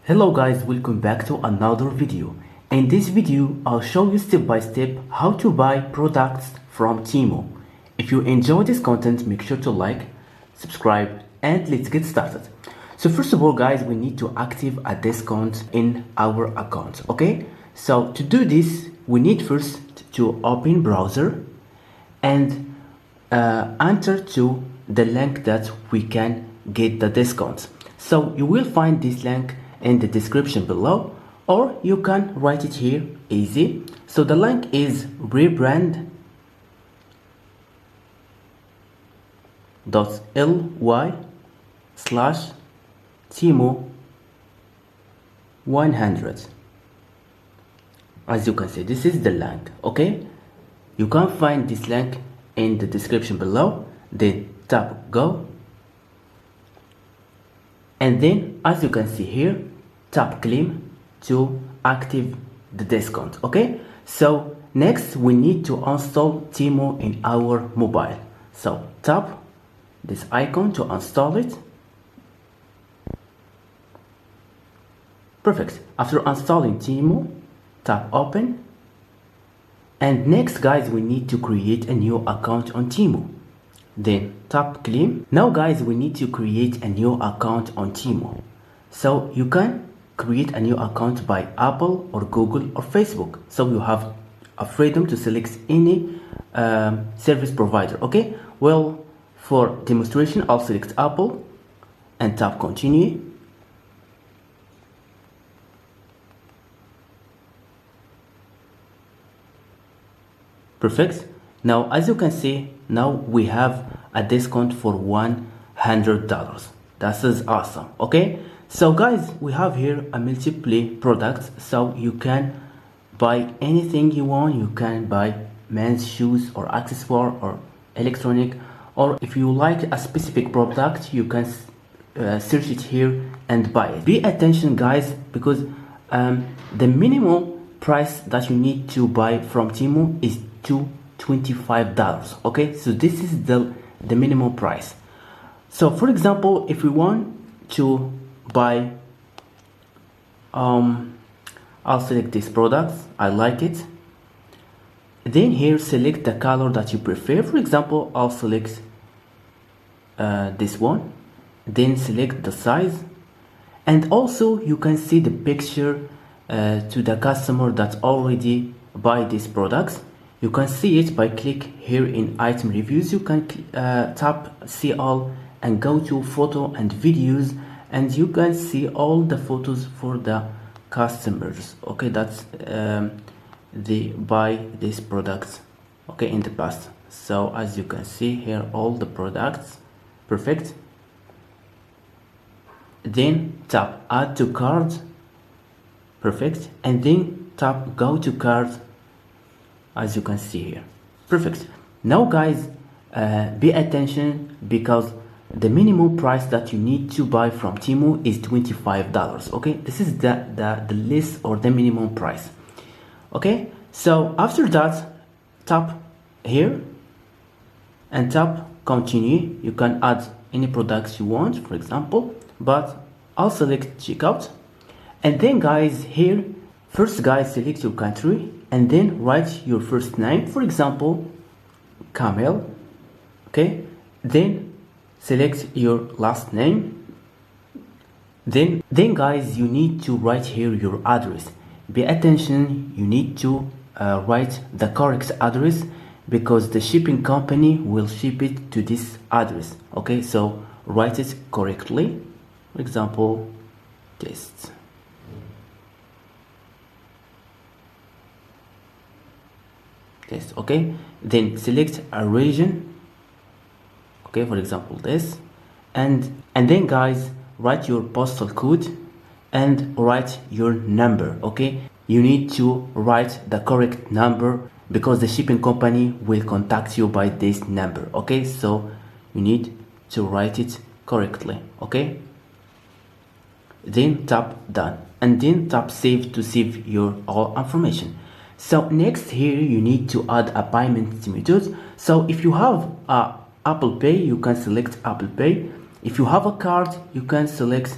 Hello guys, welcome back to another video. In this video, I'll show you step by step how to buy products from Temu. If you enjoy this content, make sure to like, subscribe, and let's get started. So first of all guys, we need to activate a discount in our account, okay? So to do this, we need first to open browser and enter to the link that we can get the discount. So you will find this link in the description below, or you can write it here, easy. So the link is rebrand.ly/Temu100. As you can see, this is the link, okay? You can find this link in the description below. Then tap go, and then as you can see here, tap claim to active the discount, okay? So next we need to install Temu in our mobile. So tap this icon to install it. Perfect. After installing Temu, tap open. And next guys, we need to create a new account on Temu. Then tap claim. Now guys, we need to create a new account on Temu. So you can create a new account by Apple or Google or Facebook. So you have a freedom to select any service provider, okay? Well, for demonstration, I'll select Apple and tap continue. Perfect. Now as you can see, now we have a discount for $100. That is awesome, okay? So guys, we have here a multiple products, so you can buy anything you want. You can buy men's shoes or accessory or electronic, or if you like a specific product, you can search it here and buy it. Be attention guys, because the minimum price that you need to buy from Temu is $25, okay? So this is the minimum price. So for example, if we want to buy I'll select this product, I like it. Then here select the color that you prefer. For example, I'll select this one. Then select the size, and also you can see the picture to the customer that already buy these products. You can see it by click here in item reviews. You can tap see all and go to photo and videos, and you can see all the photos for the customers, okay? That's they buy these products, okay, in the past. So as you can see here, all the products. Perfect. Then tap add to cart. Perfect. And then tap go to cart, as you can see here. Perfect. Now guys, be attention, because the minimum price that you need to buy from Temu is $25, okay? This is the list or the minimum price, okay? So after that, tap here and tap continue. You can add any products you want, for example, but I'll select checkout. And then guys, here first guys, select your country and then write your first name, for example Camel, okay? Then select your last name. Then guys, you need to write here your address. Be attention, you need to write the correct address, because the shipping company will ship it to this address, okay? So write it correctly. For example, test. Okay? Then select a region, okay, for example this, and then guys, write your postal code and write your number, okay? You need to write the correct number, because the shipping company will contact you by this number, okay? So you need to write it correctly, okay? Then tap done, and then tap save to save your all information. So next here, you need to add a payment method. So if you have a Apple Pay, you can select Apple Pay. If you have a card, you can select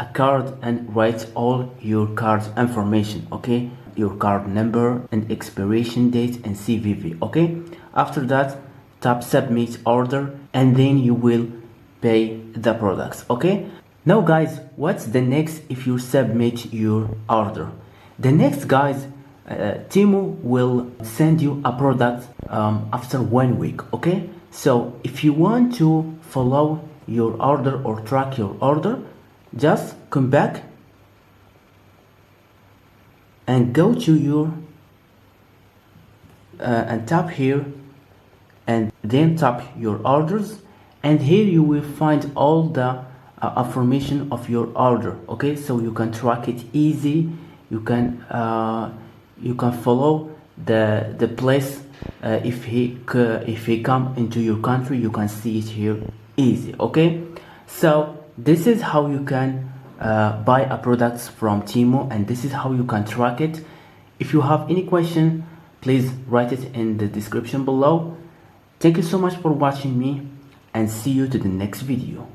a card and write all your card information, okay, your card number and expiration date and CVV. Okay, after that tap submit order and then you will pay the products. Okay, now guys, what's the next if you submit your order? The next, guys, Temu will send you a product after 1 week. Okay, so if you want to follow your order or track your order, just come back and go to your and tap here and then tap your orders, and here you will find all the information of your order. Okay, so you can track it easy. You can follow the place. If he come into your country, you can see it here easy. Okay, so this is how you can buy a product from Temu, and this is how you can track it. If you have any question, please write it in the description below. Thank you so much for watching me, and see you to the next video.